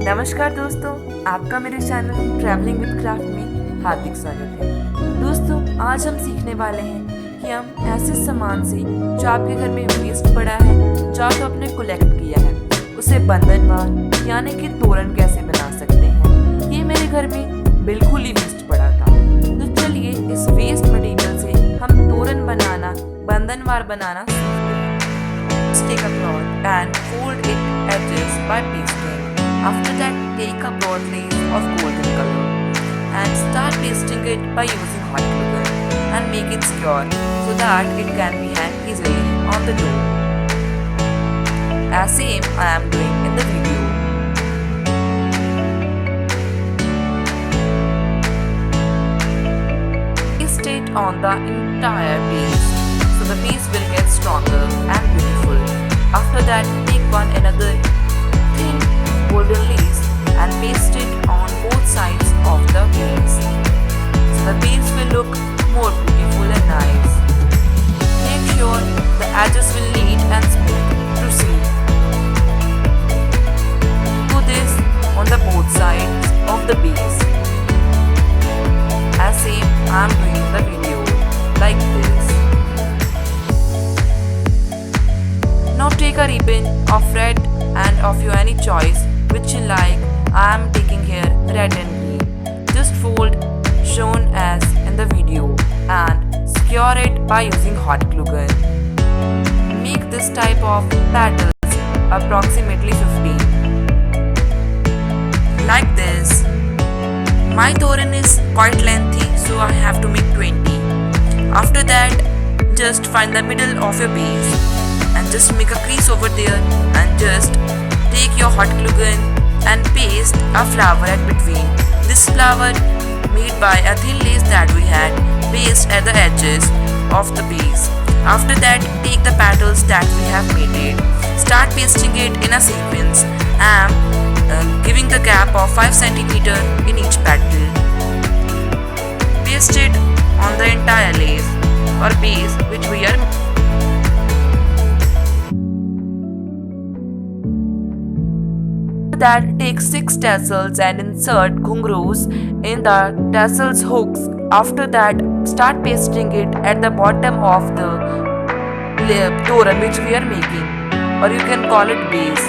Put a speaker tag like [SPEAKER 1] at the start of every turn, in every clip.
[SPEAKER 1] नमस्कार दोस्तों, आपका मेरे चैनल ट्रैवलिंग विद क्राफ्ट में हार्दिक स्वागत है। दोस्तों, आज हम सीखने वाले हैं कि हम ऐसे सामान से जो आपके घर में वेस्ट पड़ा है, जो आपने कलेक्ट किया है, उसे बंधनवार यानी कि तोरण कैसे बना सकते हैं। ये मेरे घर में बिल्कुल ही वेस्ट पड़ा था, तो चलिए इस वेस्ट मटेरियल से हम तोरण बनाना, बंधनवार बनाना सीखते हैं। Take a cloth and fold it edges by pasting. After that, take a broad lace of golden color and start pasting it by using hot glue gun and make it secure so that it can be hung easily on the door. As same I am doing in the video. Paste it on the entire piece so the piece will get stronger and beautiful. After that, take one another thin golden lace and paste it on both sides of the piece. So the piece will look more beautiful and nice. Make sure the edges will neat and smooth to see. Do this on the both sides of the piece. As same I am doing the video like this. Now take a ribbon of red and of your any choice which you like. I am taking here red and green. Just fold shown as in the video and secure it by using hot glue gun. Make this type of petals approximately 50. Like this. My toran is quite lengthy, so I have to make 20. After that, just find the middle of your base and just make a crease over there and just take your hot glue gun and paste a flower at between. This flower made by a thin lace that we had paste at the edges of the base. After that, take the petals that we have made it. Start pasting it in a sequence. I am giving the gap of 5 cm in each petal. Paste it on the entire lace or base which we are that, take 6 tassels and insert ghungroos in the tassels hooks. After that, start pasting it at the bottom of the toran which we are making, or you can call it base.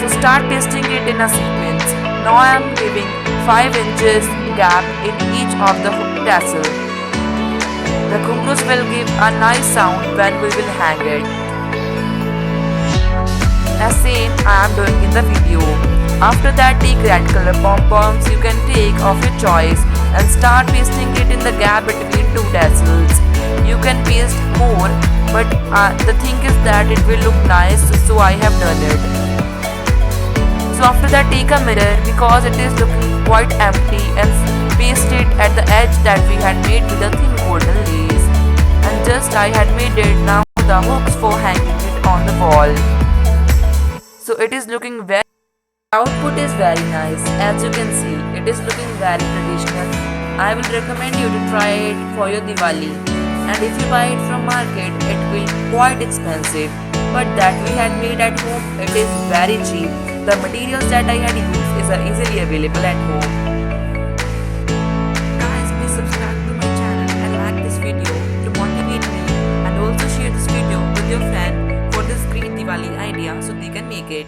[SPEAKER 1] So start pasting it in a sequence. Now I am giving 5 inches gap in each of the tassel. The ghungroos will give a nice sound when we will hang it. As same I am doing in the video. After that, take red color pom-poms you can take of your choice and start pasting it in the gap between 2 tassels. You can paste more, but the thing is that it will look nice, so I have done it. So after that, take a mirror because it is looking quite empty and paste it at the edge that we had made with a thin golden lace. And just I had made it now the hooks for hanging it on the wall. So it is looking very, output is very nice. As you can see, it is looking very traditional. I will recommend you to try it for your Diwali. And if you buy it from market, it will be quite expensive. But that we had made at home, it is very cheap. The materials that I had used is easily available at home. Guys, please subscribe to my channel and like this video to motivate me, and also share this video with your friend for this great Diwali idea so they can make it.